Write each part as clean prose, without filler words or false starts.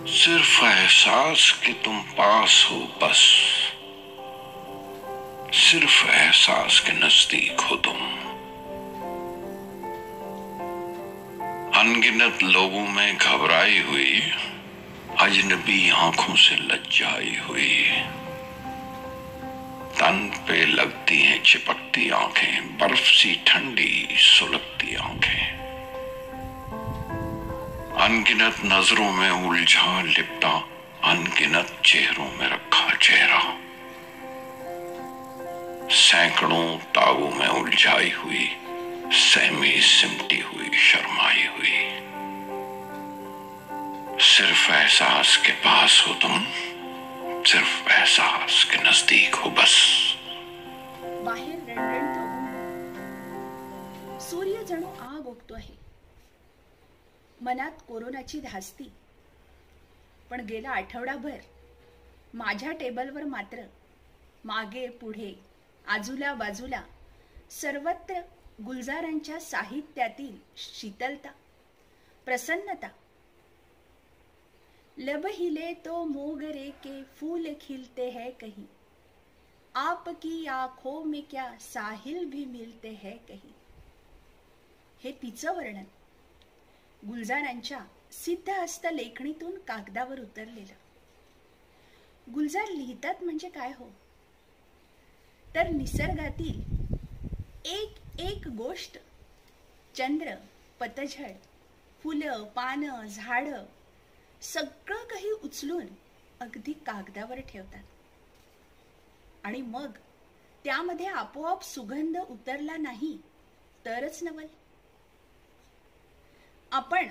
सिर्फ एहसास कि तुम पास हो, बस सिर्फ एहसास के नजदीक हो तुम। अनगिनत लोगों में घबराई हुई, अजनबी आंखों से लज्जाई हुई, तन पे लगती हैं चिपकती आंखें, बर्फ सी ठंडी सुलगती आंखें। अनगिनत नजरों में उलझा लिपटा, अनगिनत चेहरों में रखा चेहरा, सैकड़ों ताबों में उलझाई हुई, सहमी सिमटी हुई, शर्माई हुई। सिर्फ एहसास के पास हो तुम, सिर्फ एहसास के नजदीक हो बस। बाहेर रणरणतो सूर्य जणू आग ओकतो आहे, मनात कोरोनाची धास्ती। पण गेला आठवडाभर माझ्या टेबलवर मात्र मागे पुढे आजूला बाजूला सर्वत्र गुलजारांच्या साहित्यातील शीतलता, प्रसन्नता। लब हिले तो मोगरे के फूल खिलते हैं कहीं, आपकी आंखों में क्या साहिल भी मिलते हैं कहीं। हे तिचं वर्णन गुलजारांच्या सिद्धहस्त लेखणीतून कागदावर उतरलेलं। गुलजार लिहितात म्हणजे काय हो, तर निसर्गातील एक एक गोष्ट, चंद्र, पतझड, फुलं, पानं, झाडं, सगळं काही उचलून अगदी कागदावर ठेवतात आणि मग त्यामध्ये आपोआप सुगंध उतरला नाही तरच नवल। आपण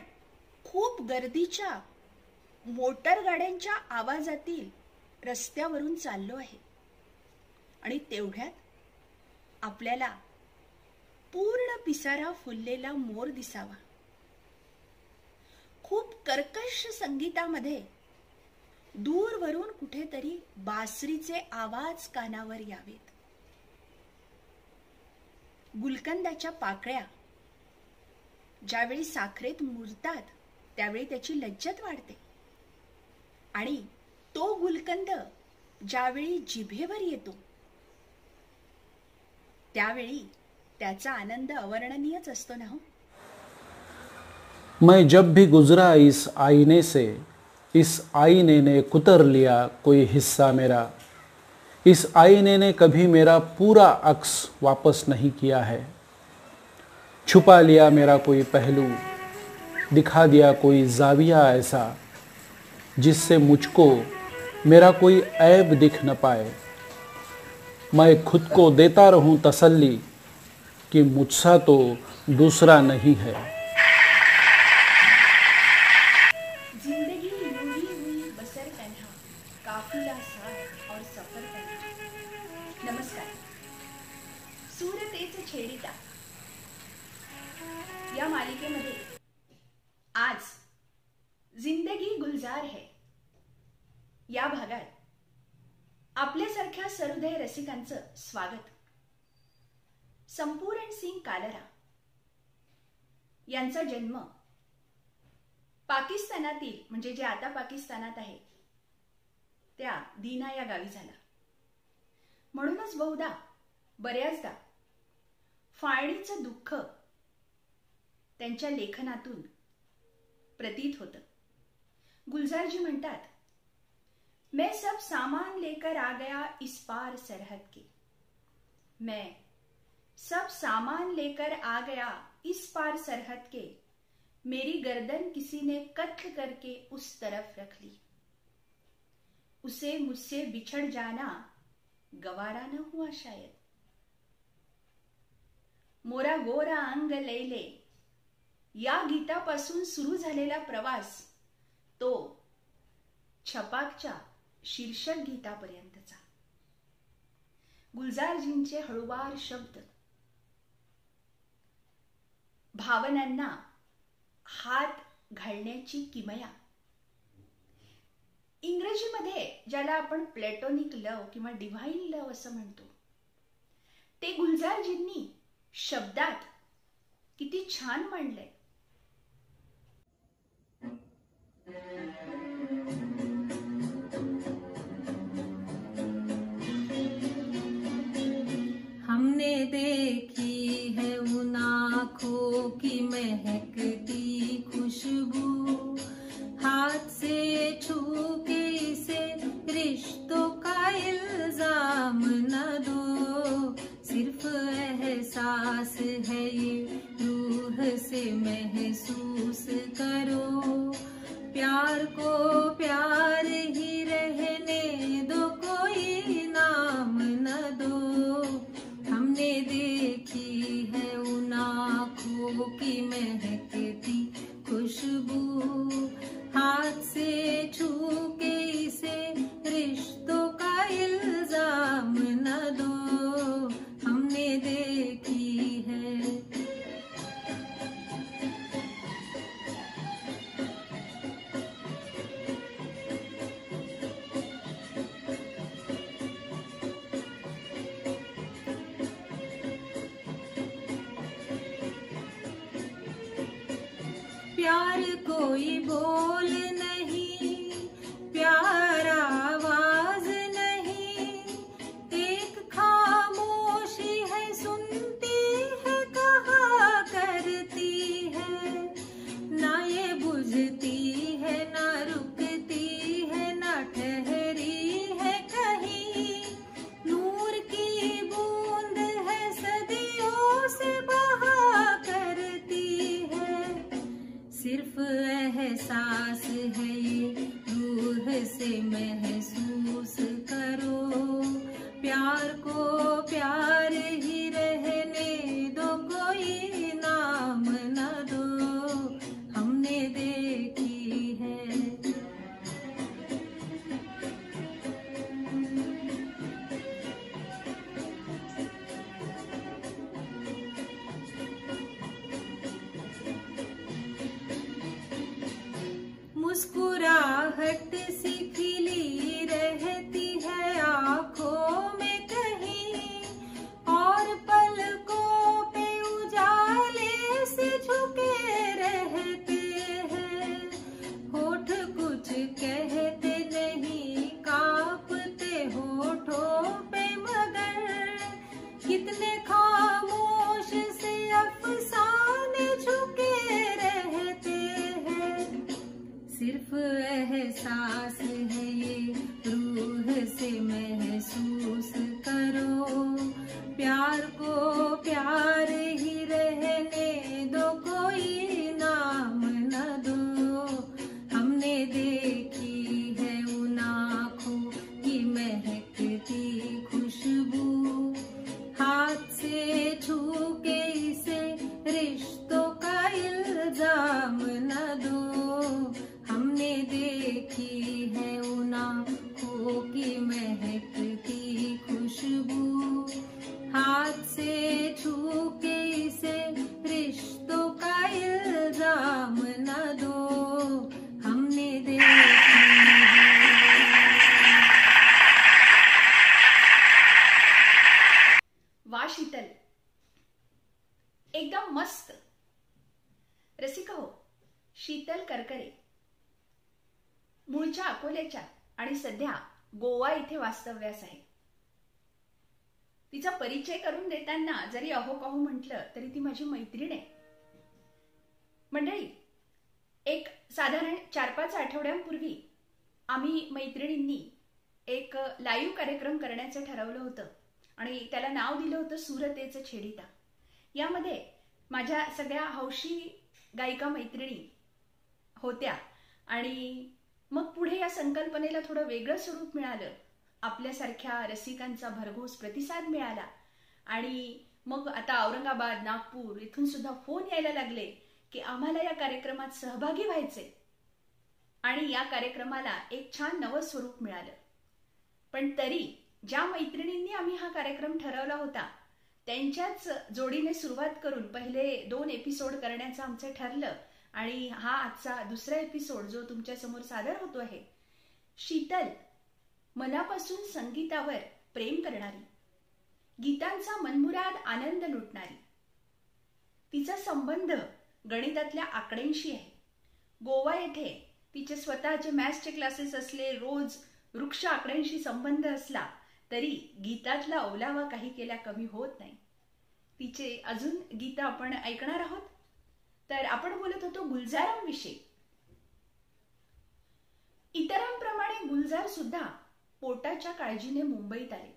खूप गर्दीच्या मोटर गाड्यांच्या आवाजातील रस्त्यावरून चाललो आहे आणि तेवढ्यात आपल्याला पूर्ण पिसारा फुललेला मोर दिसावा। खूप कर्कश संगीतामध्ये दूरवरून कुठेतरी बासरीचे आवाज कानावर यावेत। गुलकंदाच्या पाकळ्या ज्यावेळी साखरेत मुरतात त्यावेळी त्याची लज्जत वाढते आणि तो गुलकंद ज्यावेळी जिभेवर येतो त्यावेळी त्याचा आनंद अवर्णनीयच असतो ना हो। मैं जब भी गुजरा इस आईने से, इस आईने ने कुतर लिया कोई हिस्सा मेरा। इस आईने ने कभी मेरा पूरा अक्स वापस नहीं किया है। छुपा लिया मेरा कोई पहलू, दिखा दिया कोई जाविया ऐसा जिससे मुझको मेरा कोई ऐब दिख न पाए। मैं खुद को देता रहूं तसल्ली कि मुझसा तो दूसरा नहीं है। जिंदगी यूं ही हुई बसर तन्हा, काफिला साथ और सफर तन्हा। नमस्कार, सूरतेच छेडिता या मालिकेमध्ये आज जिंदगी गुलजार है या भागात आपल्यासारख्या सरुदय रसिकांचं स्वागत। संपूर्ण सिंग कालरा यांचा जन्म पाकिस्तानातील म्हणजे जे आता पाकिस्तानात आहे त्या दीना या गावी झाला। म्हणूनच बहुधा बऱ्याचदा फाळणीचं दुःख त्यांच्या लेखनातून प्रतीत होतं। गुलजारजी म्हणतात, मैं सब सामान लेकर आ गया इस पार सरहद के, मैं सब सामान लेकर आ गया इस पार सरहद के, मेरी गर्दन किसी ने कत्ल करके उस तरफ रख ली। उसे मुझसे बिछड़ जाना गवारा न हुआ शायद। मोरा गोरा अंग लैले या गीतापासून सुरू झालेला प्रवास तो छपाकच्या शीर्षक गीतापर्यंतचा। गुलजारजींचे हळूवार शब्द भावनांना हात घालण्याची किमया। इंग्रजीमध्ये ज्याला आपण प्लॅटोनिक लव किंवा डिव्हाइन लव असं म्हणतो ते गुलजारजींनी शब्दात किती छान मांडलंय। की महकती खुशबू, हाथ से छू के इसे रिश्तों का इल्जाम न दो। सिर्फ एहसास है ये, रूह से महसूस करो। प्यार को प्यार ही रहने दो, कोई नाम न दो। हमने देखी है उन आँखों की महकती खुशबू, हाथ से छू के इसे रिश्तों का इल्जाम न दो। हमने देखी है। प्यार कोई बोल नहीं, प्यार आवाज नहीं, एक खामोशी है सुनती है, कहा करती है। ना ये बुझती है, ना रुकती है, ना ठहरी है कहीं। नूर की बूंद है, सदियों से बहा करती है। सिर्फ एहसास है ये, रूह से महसूस करो। प्यार को प्यार ही रहने दो, कोई नाम न दो। हमने देखी है। मुस्कुराहट सी खिली रहती है आँखों में कहीं, और पलकों पे उजाले से झुके रहते हैं। होठ कुछ कहते नहीं, कांपते होठों पे, मगर कितने खामोश से अफसाने झुके रहते हैं। सिर्फ एहसास है ये, रूह से महसूस करो। प्यार को प्यार ही रहने दो, कोई नाम न दो। हमने देखी है उन आँखों की महकती खुशबू, हाथ से छू के इसे रिश्तों का इल्जाम न दो। हमने देखी है उन आँखों की महकती खुशबू, हाथ से छू के इसे रिश्तों का इल्जाम न दो। हमने देखी है। वा शीतल, एकदम मस्त. रसिका हो, शीतल करकरे मूळच्या अकोल्याच्या आणि सध्या गोवा इथे वास्तव्यास आहे. तिचा परिचय करून देताना जरी अहो कहो म्हटलं तरी ती माझी मैत्रीण आहे. मंडळी, एक साधारण 4-5 आठवड्यांपूर्वी आम्ही मैत्रिणींनी एक लाईव्ह कार्यक्रम करायचं ठरवलं होतं आणि त्याला नाव दिलं होतं सुरतेचं छेडिता. यामध्ये माझ्या सगळ्या हौशी गायिका मैत्रिणी होत्या आणि मग पुढे या संकल्पनेला थोडं वेगळं स्वरूप मिळालं. आपल्यासारख्या रसिकांचा भरघोस प्रतिसाद मिळाला आणि मग आता औरंगाबाद, नागपूर इथून सुद्धा फोन यायला लागले की आम्हाला या कार्यक्रमात सहभागी व्हायचे आणि या कार्यक्रमाला एक छान नवं स्वरूप मिळालं. पण तरी ज्या मैत्रिणींनी आम्ही हा कार्यक्रम ठरवला होता त्यांच्याच जोडीने सुरुवात करून पहिले 2 एपिसोड करण्याचं आमचं ठरलं आणि हा आजचा दुसरा एपिसोड जो तुमच्या समोर सादर होतो आहे. शीतल मनापासून संगीतावर प्रेम करणारी, गीतांचा मनमुराद आनंद लुटणारी. तिचा संबंध गणितातल्या आकड्यांशी आहे. गोवा येथे तिचे स्वतःचे मॅथ्सचे क्लासेस असले, रोज वृक्ष आकड्यांशी संबंध असला तरी गीतातला ओलावा काही केल्या कमी होत नाही. तिचे अजून गीतं आपण ऐकणार आहोत. तर आपण बोलत होतो गुलजारांविषयी. इतरांप्रमाणे गुलजार सुद्धा पोटाच्या काळजीने मुंबईत आले.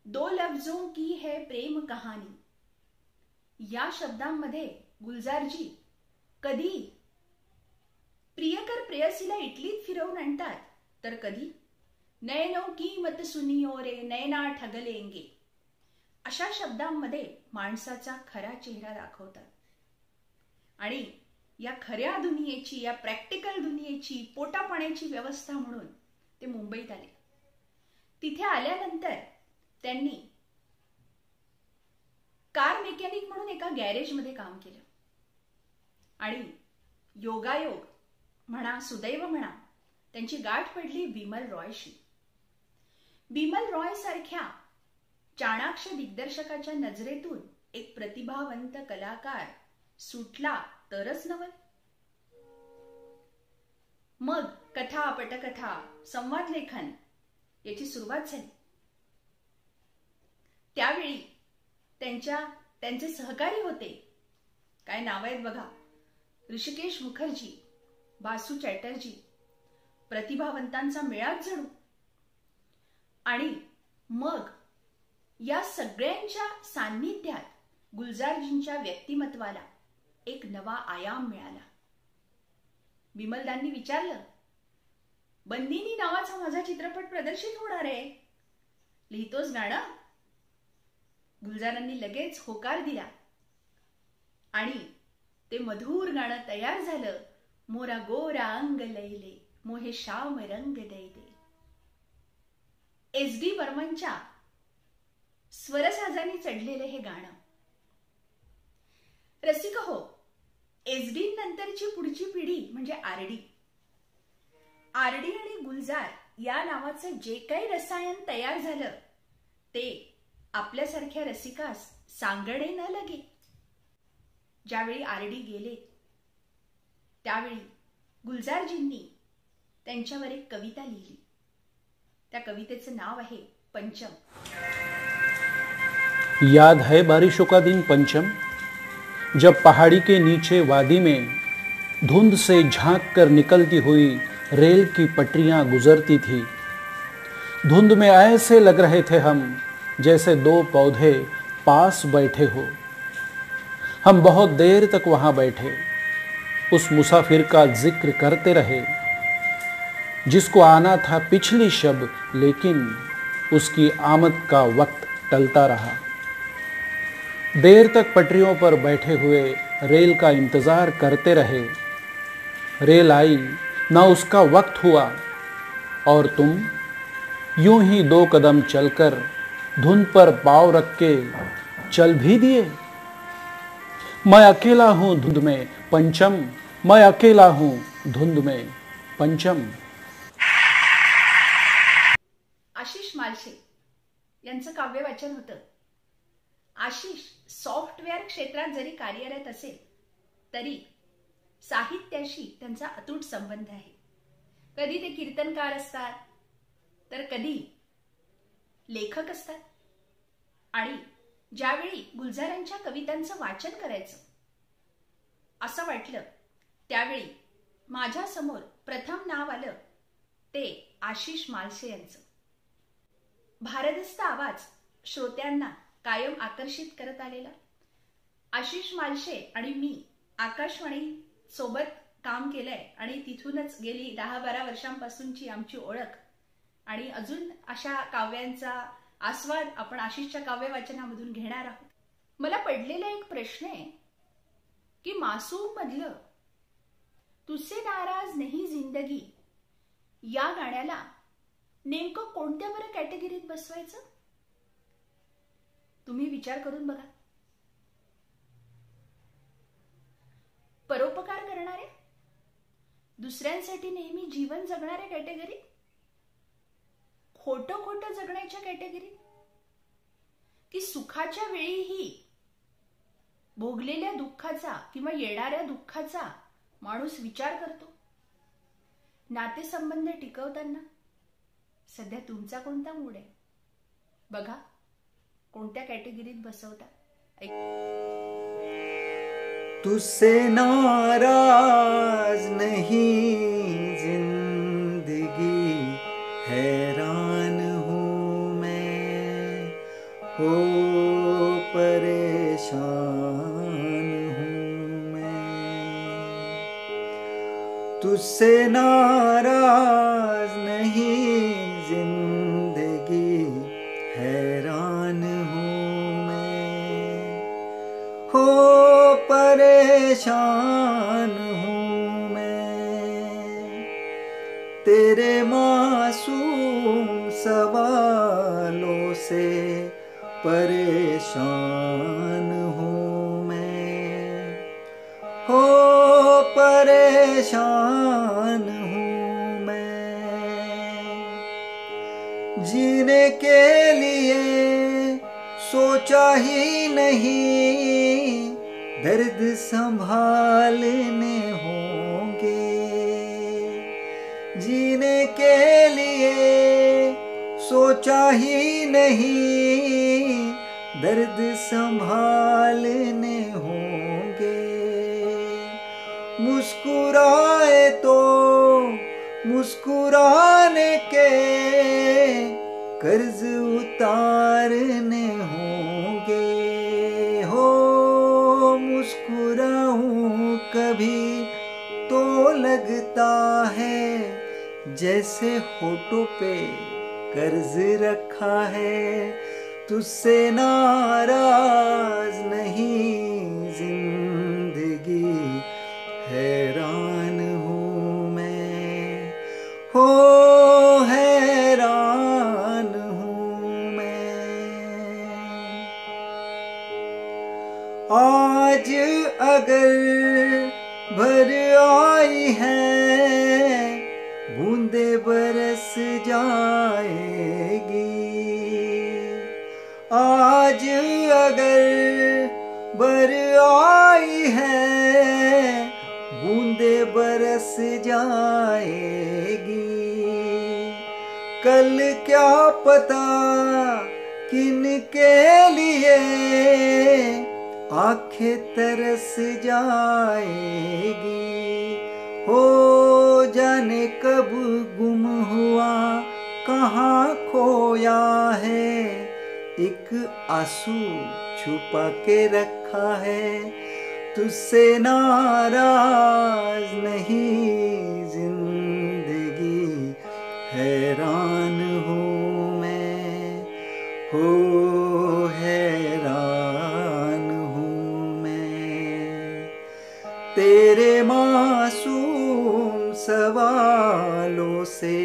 दो लफ्जों की है प्रेम कहानी या शब्दांमध्ये गुलजारजी कधी प्रियकर प्रेयसीला इटलीत फिरवून आणतात, तर कधी नयनों की मत सुनियो रे नयना ठगलेंगे अशा शब्दांमध्ये माणसाचा खरा चेहरा दाखवतात. आणि या खऱ्या दुनियेची, या प्रॅक्टिकल दुनियेची पोटापाण्याची व्यवस्था म्हणून ते मुंबईत आले. तिथे आल्यानंतर त्यांनी कार मेकॅनिक म्हणून एका गॅरेजमध्ये काम केलं. आणि योगायोग म्हणा, सुदैव म्हणा, त्यांची गाठ पडली बिमल रॉयशी. बिमल रॉय सारख्या चाणाक्ष दिग्दर्शकाच्या नजरेतून एक प्रतिभावंत कलाकार सुटला तरच नवल. मग कथा, पटकथा, संवाद लेखन याची सुरुवात झाली. त्यावेळी त्यांचे सहकारी होते, काय नाव आहेत बघा, ऋषिकेश मुखर्जी, बासू चॅटर्जी, प्रतिभावंतांचा मेळाच जणू. आणि मग या सगळ्यांच्या सान्निध्यात गुलजारजींच्या व्यक्तिमत्वाला एक नवा आयाम मिळाला. बिमलदांनी विचारलं, बंदिनी नावाचा माझा चित्रपट प्रदर्शित होणार आहे, लिहितोस गाणं? गुलजारांनी लगेच होकार दिला आणि ते मधुर गाणं तयार झालं. मोरा गोरा अंग लैले मोहे श्याम रंग दे दे. SD बर्मनच्या स्वरसाजाने चढलेले हे गाणं. रसिक हो, SD नंतरची पुढची पिढी म्हणजे आरडी आणि गुलजार या नावाचं जे काही रसायन तयार झालं ते आपल्यासारख्या रसिकास सांगणे न लगे. ज्यावेळी आरडी गेले त्यावेळी गुलजारजींनी त्यांच्यावर एक कविता लिहिली. त्या कवितेचं नाव आहे पंचम. याद है बारिशों का दिन पंचम, जब पहाड़ी के नीचे वादी में धुंध से झांक कर निकलती हुई रेल की पटरियां गुजरती थी. धुंध में ऐसे लग रहे थे हम जैसे दो पौधे पास बैठे हो. हम बहुत देर तक वहां बैठे, उस मुसाफिर का जिक्र करते रहे जिसको आना था पिछली शब, लेकिन उसकी आमद का वक्त टलता रहा. देर तक पटरियों पर बैठे हुए रेल का इंतजार करते रहे. रेल आई ना, उसका वक्त हुआ और तुम यूं ही 2 कदम चलकर धुंध पर पाँव रख के चल भी दिए. मैं अकेला हूं धुंध में पंचम, मैं अकेला हूं धुंध में पंचम. आशिष मालशे यांचं काव्य वाचन होतं. आशिष सॉफ्टवेअर क्षेत्रात जरी कार्यरत असेल तरी साहित्याशी त्यांचा अतूट संबंध आहे. कधी ते कीर्तनकार असतात, तर कधी लेखक असतात. आणि ज्यावेळी गुलजारांच्या कवितांचं वाचन करायचं असं वाटलं त्यावेळी माझ्या समोर प्रथम नाव आलं ते आशिष मालशे यांचं. भारदस्त आवाज श्रोत्यांना कायम आकर्षित करत आलेला. आशिष मालशे आणि मी आकाशवाणी सोबत काम केलंय आणि तिथूनच गेली 10-12 वर्षांपासूनची आमची ओळख. आणि अजून अशा काव्यांचा आस्वाद आपण आशिषच्या काव्य वाचनामधून घेणार आहोत. मला पडलेला एक प्रश्न आहे की मासूम मधलं तुझसे नाराज नहीं जिंदगी या गाण्याला नेमकं कोणत्या बरं कॅटेगरीत बसवायचं? तुम्ही विचार करून बघा. परोपकार करणारे, दुसऱ्यांसाठी नेहमी जीवन जगणाऱ्या कॅटेगरी, खोटं खोटं जगण्याच्या कॅटेगरी, की सुखाच्या वेळीही भोगलेल्या दुःखाचा किंवा येणाऱ्या दुःखाचा माणूस विचार करतो. नातेसंबंध टिकवताना सध्या तुमचा कोणता मूड आहे बघा, कोणत्या कॅटेगरीत बसवता. तुझसे नाराज नहीं जिंदगी, हैरान हूँ मैं, हो परेशान हूँ मैं। तुझसे नाराज नहीं जिंदगी, हैरान हूँ मैं, हो परेशान हूँ मैं। तेरे मासूम सवालों से परेशान हूँ मैं, हो परेशान हूँ मैं। जीने के लिए सोचा ही नहीं, दर्द संभालने होंगे। जीने के लिए सोचा ही नहीं, दर्द संभालने होंगे। मुस्कुराए तो मुस्कुराने के कर्ज उतारने होंगे। हो मुस्कुराऊं कभी तो लगता है जैसे होठों पे कर्ज रखा है। तुझसे नाराज नहीं जिंदगी, हैरान हूँ मैं, हो हैरान हूँ मैं। आज अगर भर आई है बूंदे बरस जाएगी। आज अगर भर आई है बूंदे बरस जाएगी। कल क्या पता किन के लिए आंखें तरस जाएगी। हो जाने कब गुम हुआ कहाँ खोया है, एक आंसू छुपा के रखा है। तुझसे नाराज नहीं जिंदगी, हैरान हूँ मैं, हो हैरान हूँ मैं। तेरे मासूम सवालों से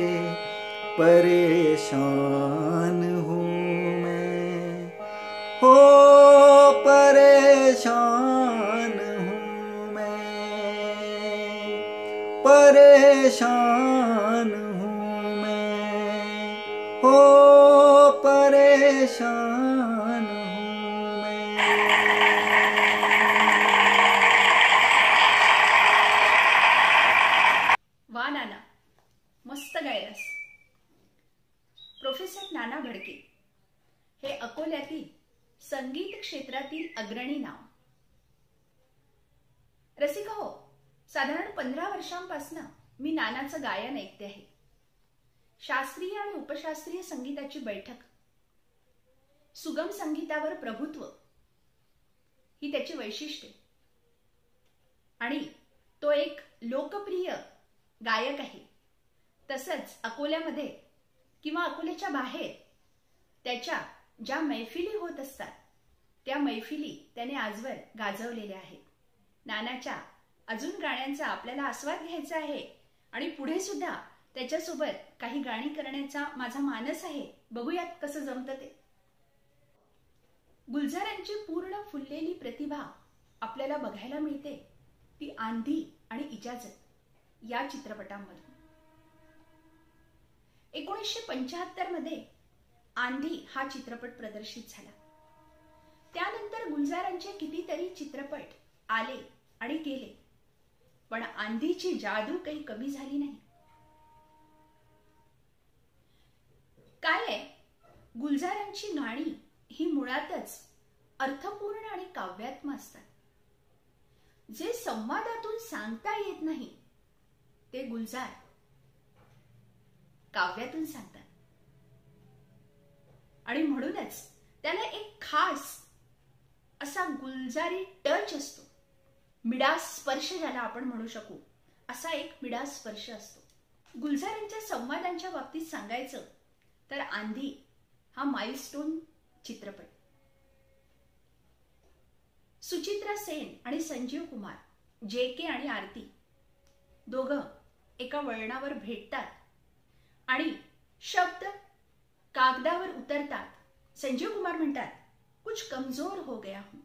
परेशान हूँ मैं, हो परेशान हूँ मैं, परेशान हूँ मैं, हो परेशान हूँ मैं। वा नाना, मस्त गायलास. प्रोफेसर नाना भडके हे अकोल्यातील संगीत क्षेत्रातील अग्रणी नाव. रसिका हो, साधारण 15 वर्षांपासून मी नानाचं गायन ऐकते आहे. शास्त्रीय आणि उपशास्त्रीय संगीताची बैठक, सुगम संगीतावर प्रभुत्व ही त्याची वैशिष्ट्ये. आणि तो एक लोकप्रिय गायक आहे. तसंच अकोल्यामध्ये किंवा अकोल्याच्या बाहेर त्याच्या ज्या मैफिली होत असतात त्या मैफिली त्याने आजवर गाजवलेल्या आहेत. नानाच्या अजून गाण्यांचा आपल्याला आस्वाद घ्यायचा आहे आणि पुढे सुद्धा त्याच्यासोबत काही गाणी करण्याचा माझा मानस आहे. बघूयात कसं जमतं ते. गुलजारांची पूर्ण फुललेली प्रतिभा आपल्याला बघायला मिळते ती आंधी आणि इजाजत या चित्रपटांमधून. 1975 मध्ये आंधी हा चित्रपट प्रदर्शित झाला. त्यानंतर गुलजारांचे कितीतरी चित्रपट आले आणि गेले, पण आंधीची जादू काही कमी झाली नाही. काय आहे, गुलजारांची गाणी ही मुळातच अर्थपूर्ण आणि काव्यात्मक असतात. जे संवादातून सांगता येत नाही ते गुलजार काव्यातून सांगतात. आणि म्हणूनच त्याला एक खास असा गुलजारी टच असतो. मिडास स्पर्श ज्याला आपण म्हणू शकू, असा एक मिडास स्पर्श असतो. गुलजारांच्या संवादांच्या बाबतीत सांगायचं तर आंधी हा माइलस्टोन चित्रपट. सुचित्रा सेन आणि संजीव कुमार, JK आणि आरती दोघं एका वळणावर भेटतात आणि शब्द कागदावर उतरतात. संजीव कुमार म्हणतात, कुछ कमजोर हो गया हूं.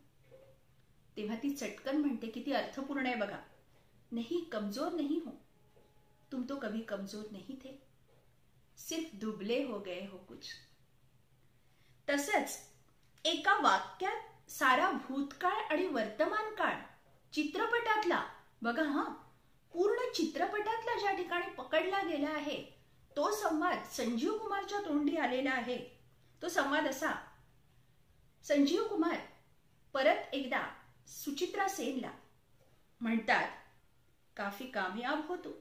तेव्हा ती चटकन म्हणते, किती अर्थपूर्ण आहे बघा, नहीं कमजोर नहीं हो, तुम तो कभी कमजोर नहीं थे, सिर्फ दुबले हो गए हो कुछ. तसंच एका वाक्यात सारा भूतकाळ आणि वर्तमान काळ चित्रपटातला बघा, पूर्ण चित्रपटातला ज्या ठिकाणी पकडला गेला आहे तो संवाद संजीव कुमारच्या तोंडी आलेला आहे. तो संवाद असा, संजीव कुमार परत एकदा सुचित्रा सेनला म्हणतात, काफी कामयाब हो तू,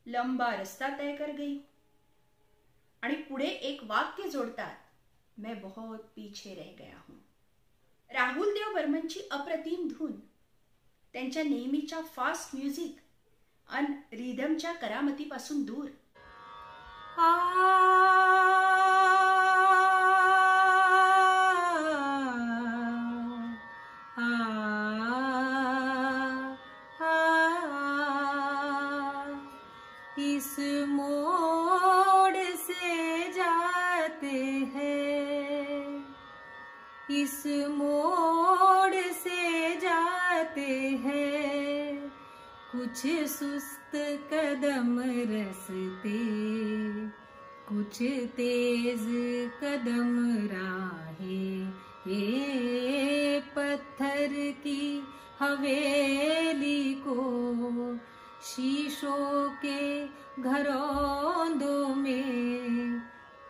लंबा रस्ता तय कर गई. आणि पुढे एक वाक्य जोडतात, मैं बहुत पीछे रह गया हूं. राहुल देव बर्मनची अप्रतिम धून, त्यांच्या नेहमीच्या फास्ट म्युझिक आणि रिदमच्या करामतीपासून दूर. इस मोड़ से जाते हैं, इस मोड़ से जाते हैं, कुछ सुस्त कदम रसते, कुछ तेज कदम राहें. ये पत्थर की हवेली को शीशों के घरौंदों में,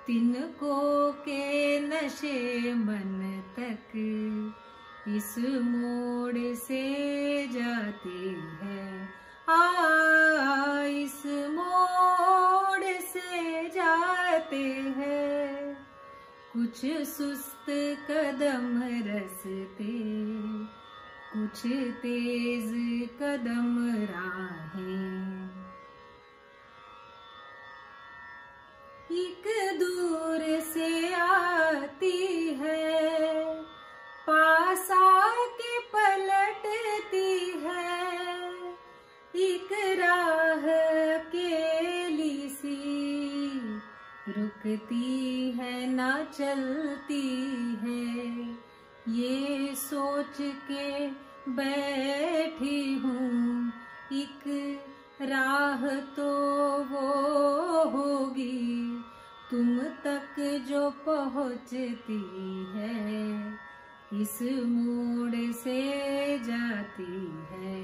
तिनकों के नशे मन तक इस मोड़ से जाती है. इस मोड़ से जाते हैं, कुछ सुस्त कदम रसते, कुछ तेज कदम राहें. एक दूर से आती है, पास आके पलटती है, एक राह अकेली सी, रुकती है ना चलती है. ये सोच के बैठी हूँ, एक राह तो वो होगी तुम तक जो पहुँचती है, इस मोड़ से जाती है.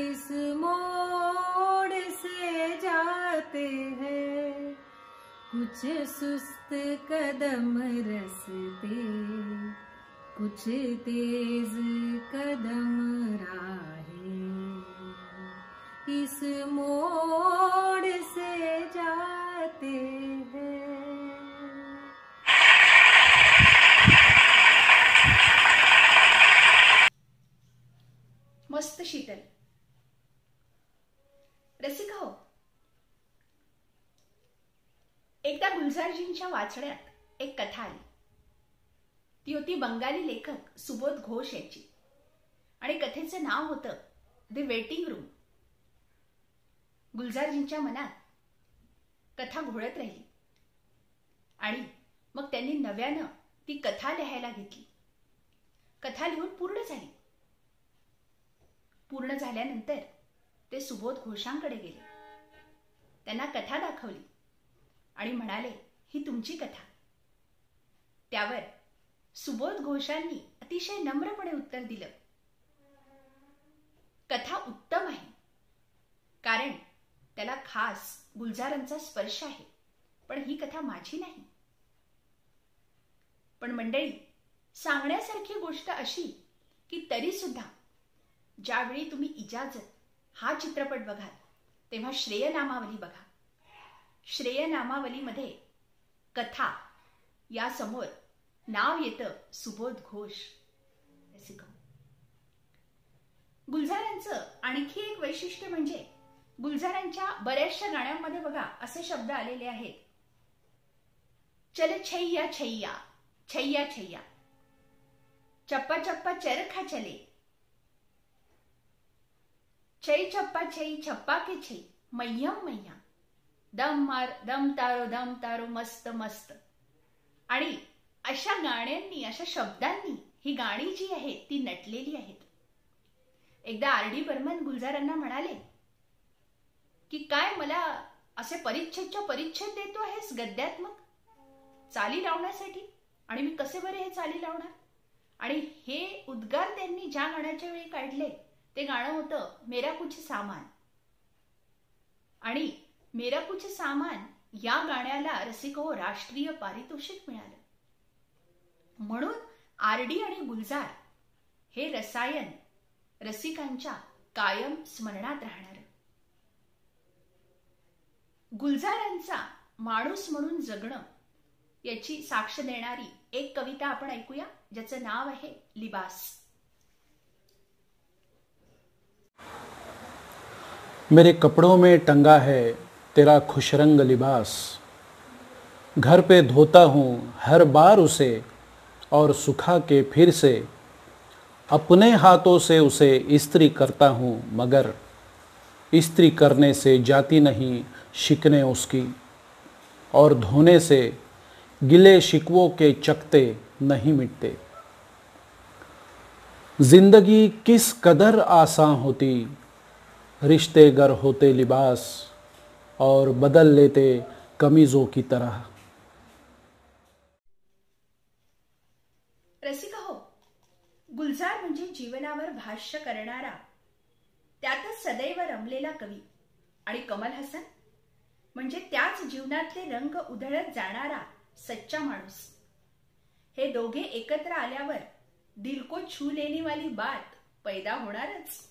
इस मोड़ से जाते हैं, कुछ सुस्त कदम रसते, कुछ तेज कदम राहें. इस मोड़ से जाते हैं. मस्त शीतल. रसिका हो, एकदा गुलजारजींच्या वाचण्यात एक कथा आली. ती होती बंगाली लेखक सुबोध घोष यांची, आणि कथेचे नाव होतं द वेटिंग रूम. गुलजारजींच्या मनात कथा घोळत राहिली आणि मग त्यांनी नव्यानं ती कथा लिहायला घेतली. कथा लिहून पूर्ण झाली. पूर्ण झाल्यानंतर ते सुबोध घोषांकडे गेले. त्यांना कथा दाखवली आणि म्हणाले, ही तुमची कथा. त्यावर सुबोध घोषांनी अतिशय नम्रपणे उत्तर दिलं, कथा उत्तम आहे, कारण त्याला खास गुलजारांचा स्पर्श आहे, पण ही कथा माझी नाही. पण मंडळी, सांगण्यासारखी गोष्ट अशी की तरी सुद्धा ज्यावेळी तुम्ही इजाजत हा चित्रपट बघाल तेव्हा श्रेयनामावली बघा. श्रेयनामावलीमध्ये कथा या समोर नाव येतं सुबोध घोष. गुलजारांचं आणखी एक वैशिष्ट्य म्हणजे गुलजारांच्या बऱ्याचशा गाण्यांमध्ये बघा असे शब्द आलेले आहेत. चल छैया छैया छैया छैया, चप्पा चप्पा चरखा चले, छै चप्पा छै छप्पा के छै, मैयम मैया, दम मार दम तारो मस्त मस्त. आणि अशा गाण्यांनी अशा शब्दांनी ही गाणी जी आहेत ती नटलेली आहेत. एकदा R.D. बर्मन गुलजारांना म्हणाले की काय मला असे परिच्छेदच्या परिच्छेद देतो आहेस गद्यात्मक चाली लावण्यासाठी, आणि मी कसे बरे हे चाली लावणार. आणि हे उद्गार त्यांनी ज्या गाण्याच्या वेळी काढले ते गाणं होतं मेरा कुछ सामान. आणि मेरा कुछ सामान या गाण्याला रसिको राष्ट्रीय पारितोषिक मिळालं. म्हणून R.D. आणि गुलजार हे रसायन रसिकांच्या कायम स्मरणात राहणार. गुलजारांचा माणूस म्हणून जगणं याची साक्ष देणारी एक कविता आपण ऐकूया, ज्याचं नाव आहे लिबास. मेरे कपड़ों में टंगा है तेरा खुशरंग लिबास, घर पे धोता हूँ हर बार उसे और सुखा के फिर से अपने हाथों से उसे इस्त्री करता हूँ, मगर इस्त्री करने से जाती नहीं शिकने उसकी, और धोने से गिले शिकवों के चकते नहीं मिटते. जिंदगी किस कदर आसान होती, रिश्ते गर होते लिबास और बदल लेते कमीजों की तरह. रसिका हो, गुलजार म्हणजे जीवनावर भाष्य करणारा, त्यातच सदैव रमलेला कवी. आणि कमल हसन म्हणजे त्याच जीवनातले रंग उधळत जाणारा सच्चा माणूस. हे दोघे एकत्र आल्यावर दिल को छू लेने वाली बात पैदा होणारच.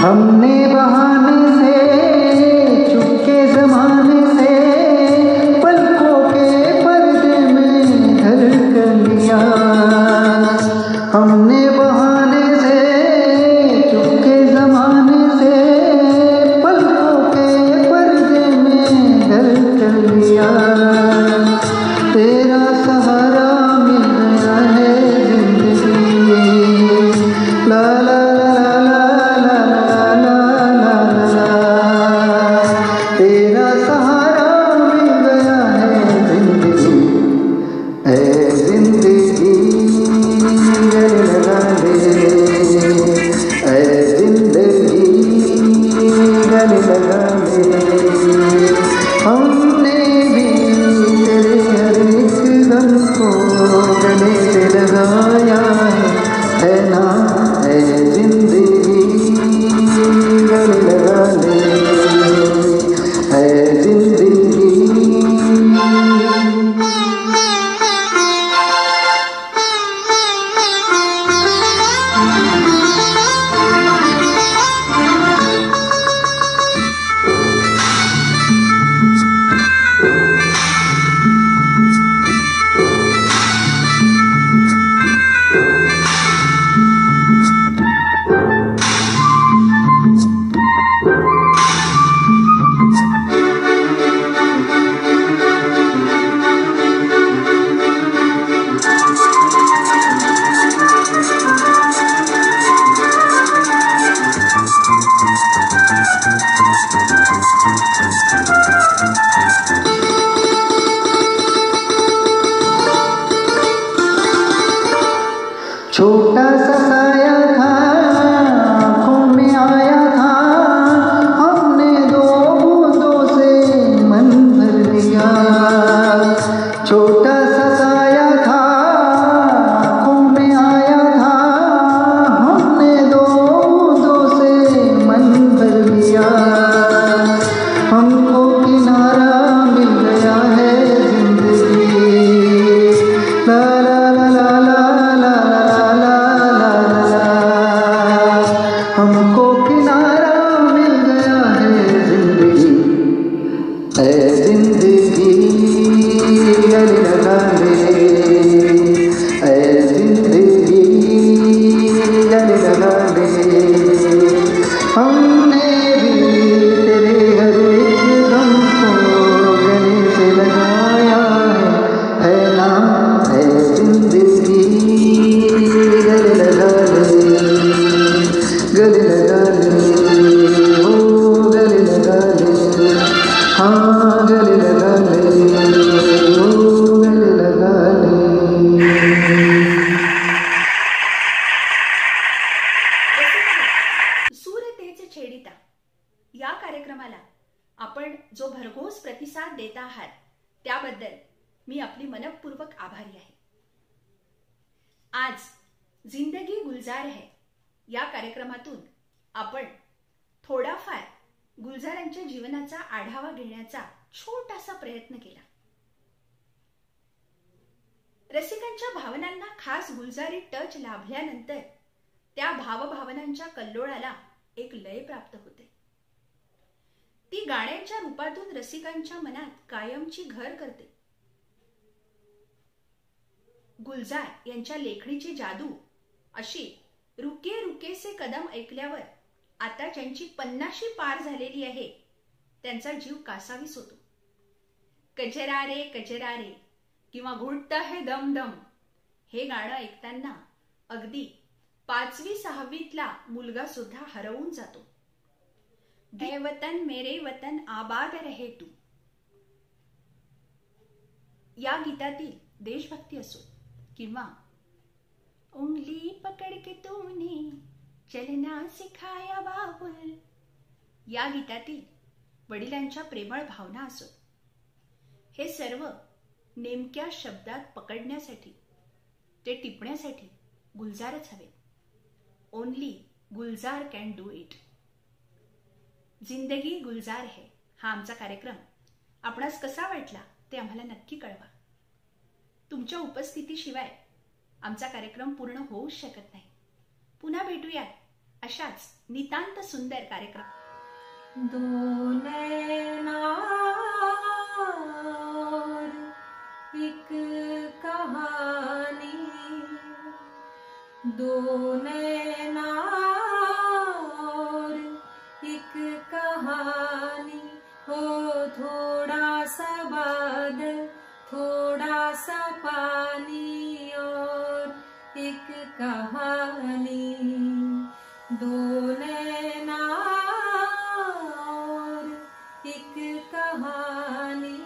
हमने बहाने से चुपके जमाने से पलकों के पर्दे में ढल लिया. हमने बहाने से चुपके जमाने से पलकों के पर्दे में ढल लिया. तेरा सहारा मिल गया है जिंदगी, ला ला है आपण जो भरघोस प्रतिसाद देत आहात त्याबद्दल मी आपली मनपूर्वक आभारी आहे. आज जिंदगी गुलजार है या कार्यक्रमातून आपण थोडाफार गुलजारांच्या जीवनाचा आढावा घेण्याचा छोटासा प्रयत्न केला. रसिकांच्या भावनांना खास गुलजारी टच लाभल्यानंतर त्या भावभावनांच्या कल्लोळाला एक लय प्राप्त होते. ती गाण्यांच्या रूपातून रसिकांच्या मनात कायमची घर करते. गुलजार यांच्या लेखणीची जादू अशी रुके रुके से कदम ऐकल्यावर आता ज्यांची 50शी पार झालेली आहे त्यांचा जीव कासावीस होतो. कजरा रे किंवा घुटता है दम दम हे गाणं ऐकताना अगदी 5वी 6वीतला मुलगा सुद्धा हरवून जातो. ऐ वतन मेरे वतन आबाद रहे तू या गीतातील देशभक्ती असो किंवा उंगली पकड़ के तूने चलना सिखाया बाबुल या गीतातील वडिलांच्या प्रेमळ भावना असो, हे सर्व नेमक्या शब्दात पकडण्यासाठी ते टिपण्यासाठी गुलजारच हवे. Only Gulzar can do it. जिंदगी गुलजार है हा आमचा कार्यक्रम आपणास कसा वाटला ते आम्हाला नक्की कळवा. तुमच्या उपस्थितीशिवाय आमचा कार्यक्रम पूर्ण होऊ शकत नाही. पुन्हा भेटूया अशाच नितांत सुंदर कार्यक्रम. दो नैना और एक कहानी, दो नैना और एक कहानी, हो थोड़ा सा बादल थोड़ा सा पानी और एक कहानी. दो नैना और एक कहानी.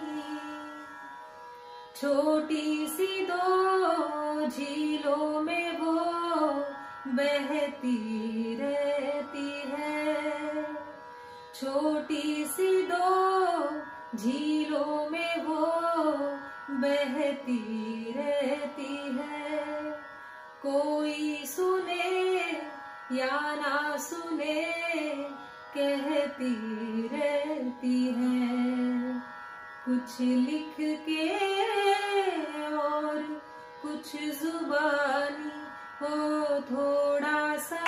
छोटी सी दो झीलों में वो बहती रहती है. छोटी सी दो झीलों में वो बहती रहती है. कोई सुने या ना सुने कहती रहती है. कुछ लिख के और कुछ जुबानी, हो थोड़ा सा